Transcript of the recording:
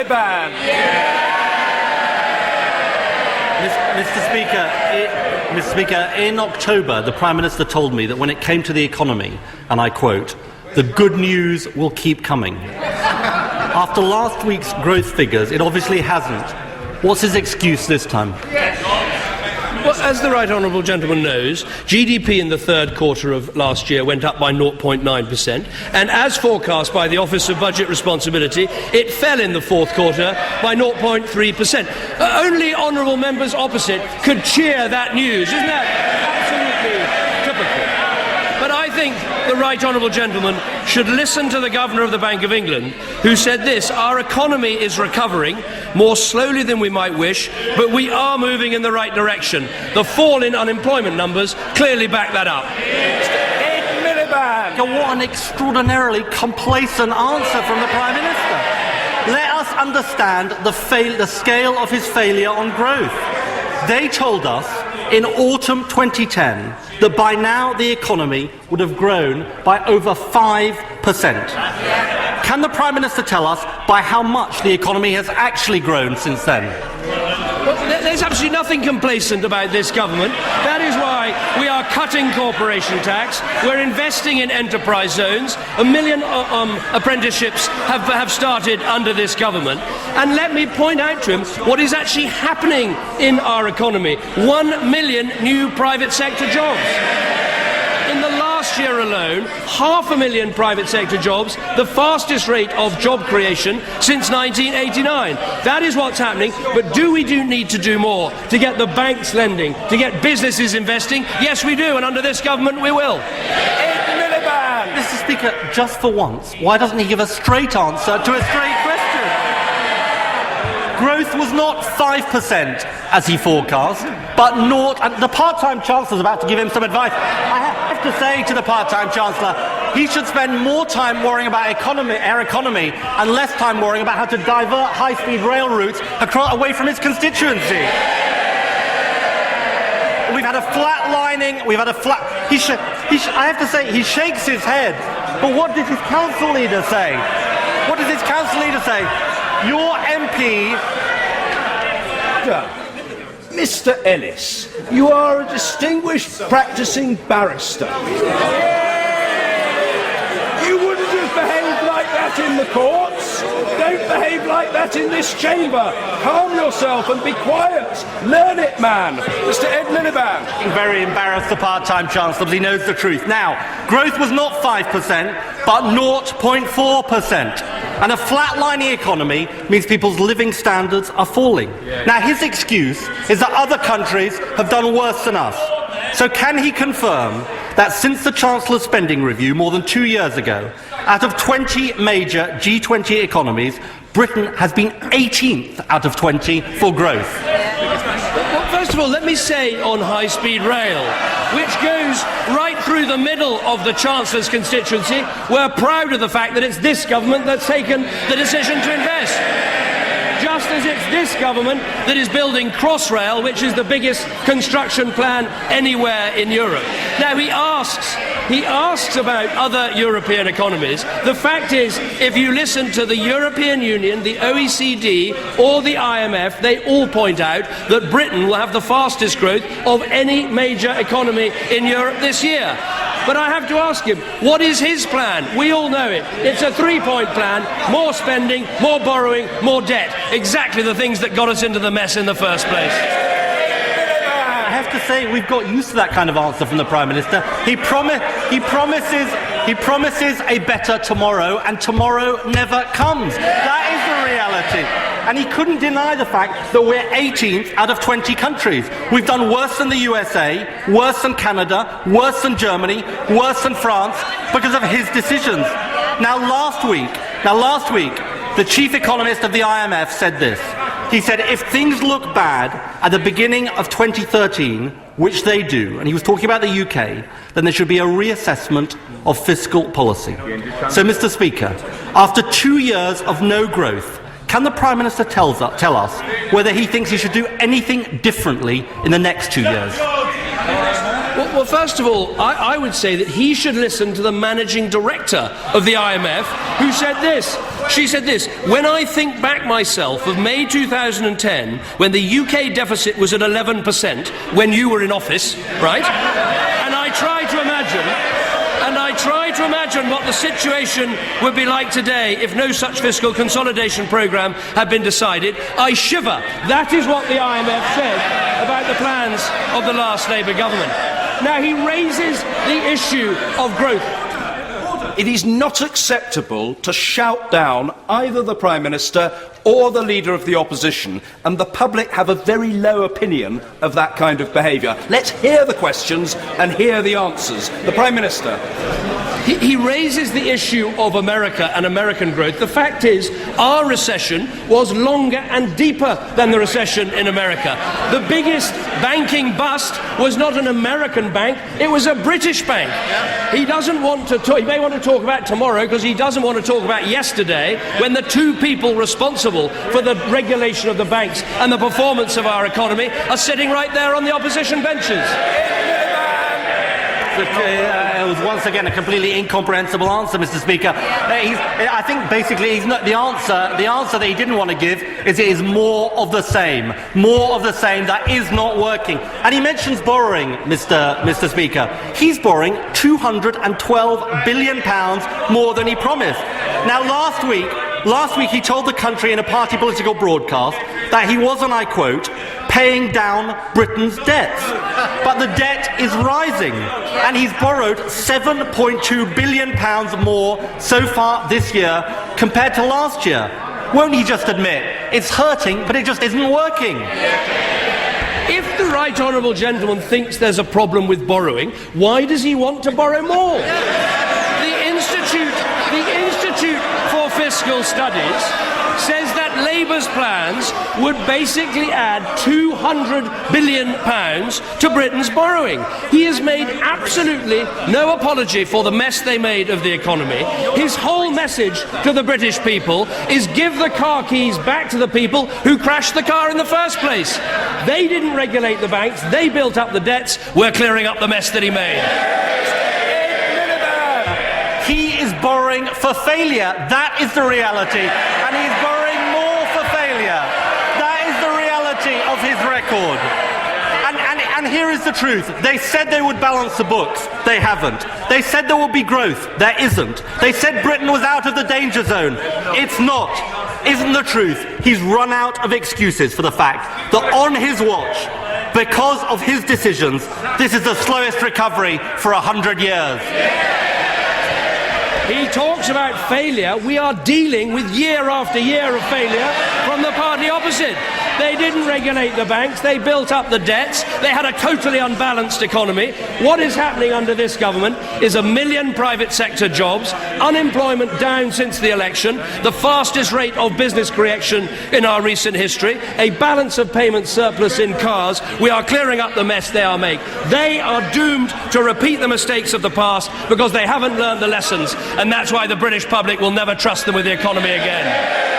Miliband. Mr. Speaker, in October, the Prime Minister told me that when it came to the economy, and I quote, "the good news will keep coming." After last week's growth figures, it obviously hasn't. What's his excuse this time? Well, as the Right Honourable Gentleman knows, GDP in the third quarter of last year went up by 0.9%, and as forecast by the Office of Budget Responsibility, it fell in the fourth quarter by 0.3%. Only honourable members opposite could cheer that news. Isn't that absolutely typical? But I think the Right Honourable Gentleman should listen to the Governor of the Bank of England, who said this: "Our economy is recovering, more slowly than we might wish, but we are moving in the right direction." The fall in unemployment numbers clearly back that up. Miliband. What an extraordinarily complacent answer from the Prime Minister. Let us understand the scale of his failure on growth. They told us in autumn 2010 that by now the economy would have grown by over 5%. Can the Prime Minister tell us by how much the economy has actually grown since then? Well, there's absolutely nothing complacent about this government. That is why we are cutting corporation tax. We're investing in enterprise zones. 1 million apprenticeships have started under this government. And let me point out to him what is actually happening in our economy. 1 million new private sector jobs. In the last year alone, 500,000 private sector jobs, the fastest rate of job creation since 1989. That is what's happening, but do we need to do more to get the banks lending, to get businesses investing? Yes, we do, and under this government we will. Miliband. Mr. Speaker, just for once, why doesn't he give a straight answer to a straight question? Growth was not 5%, as he forecast, but naught. And the part-time Chancellor is about to give him some advice. I have to say to the part-time Chancellor, he should spend more time worrying about our economy and less time worrying about how to divert high-speed rail routes away from his constituency. We've had a flatlining. I have to say, he shakes his head. But what did his council leader say? What did his council leader say? Your MP... Mr. Ellis, you are a distinguished practising barrister. You wouldn't have behaved like that in the courts. Don't behave like that in this chamber. Calm yourself and be quiet. Learn it, man. Mr. Ed Miliband. Very embarrassed, the part-time Chancellor, because he knows the truth. Now, growth was not 5%, but 0.4%. And a flatlining economy means people's living standards are falling. Now, his excuse is that other countries have done worse than us. So can he confirm that since the Chancellor's spending review more than 2 years ago, out of 20 major G20 economies, Britain has been 18th out of 20 for growth? Well, first of all, let me say on high-speed rail, which goes right through the middle of the Chancellor's constituency, we're proud of the fact that it's this government that's taken the decision to invest. Just as it's this government that is building Crossrail, which is the biggest construction plan anywhere in Europe. Now, he asks about other European economies. The fact is, if you listen to the European Union, the OECD, or the IMF, they all point out that Britain will have the fastest growth of any major economy in Europe this year. But I have to ask him, what is his plan? We all know it. It's a three-point plan: more spending, more borrowing, more debt. Exactly the things that got us into the mess in the first place. I have to say, we've got used to that kind of answer from the Prime Minister. He promises a better tomorrow, and tomorrow never comes. That is the reality. And he couldn't deny the fact that we're 18th out of 20 countries. We've done worse than the USA, worse than Canada, worse than Germany, worse than France, because of his decisions. Now last week, the chief economist of the IMF said this. He said, if things look bad at the beginning of 2013, which they do, and he was talking about the UK, then there should be a reassessment of fiscal policy. So, Mr. Speaker, after 2 years of no growth, can the Prime Minister tell us whether he thinks he should do anything differently in the next 2 years? Well, first of all, I would say that he should listen to the managing director of the IMF, who said this: She said this: when I think back myself of May 2010, when the UK deficit was at 11%, when you were in office, right? And I try to imagine what the situation would be like today if no such fiscal consolidation programme had been decided. I shiver. That is what the IMF said about the plans of the last Labour government. Now, he raises the issue of growth. It is not acceptable to shout down either the Prime Minister or the Leader of the Opposition, and the public have a very low opinion of that kind of behaviour. Let's hear the questions and hear the answers. The Prime Minister. He raises the issue of America and American growth. The fact is, our recession was longer and deeper than the recession in America. The biggest banking bust was not an American bank, it was a British bank. He doesn't want to talk, he may want to talk about tomorrow because he doesn't want to talk about yesterday, when the two people responsible for the regulation of the banks and the performance of our economy are sitting right there on the opposition benches. It was once again a completely incomprehensible answer, Mr. Speaker. I think basically he's not, the answer that he didn't want to give is it is more of the same. More of the same that is not working. And he mentions borrowing, Mr. Speaker. He's borrowing £212 billion more than he promised. Now, last week he told the country in a party political broadcast that he was, and I quote, paying down Britain's debts. But the debt is rising, and he's borrowed £7.2 billion more so far this year compared to last year. Won't he just admit it's hurting, but it just isn't working? If the right honourable gentleman thinks there's a problem with borrowing, why does he want to borrow more? The Institute for Fiscal Studies says that Labour's plans would basically add £200 billion to Britain's borrowing. He has made absolutely no apology for the mess they made of the economy. His whole message to the British people is give the car keys back to the people who crashed the car in the first place. They didn't regulate the banks, they built up the debts, we're clearing up the mess that he made. He is borrowing for failure. That is the reality. And he's borrowing more for failure. That is the reality of his record. And here is the truth. They said they would balance the books. They haven't. They said there would be growth. There isn't. They said Britain was out of the danger zone. It's not. Isn't the truth? He's run out of excuses for the fact that on his watch, because of his decisions, this is the slowest recovery for 100 years. He talks about failure. We are dealing with year after year of failure from the party opposite. They didn't regulate the banks, they built up the debts, they had a totally unbalanced economy. What is happening under this government is 1 million private sector jobs, unemployment down since the election, the fastest rate of business creation in our recent history, a balance of payment surplus in cars. We are clearing up the mess they are making. They are doomed to repeat the mistakes of the past because they haven't learned the lessons, and that's why the British public will never trust them with the economy again.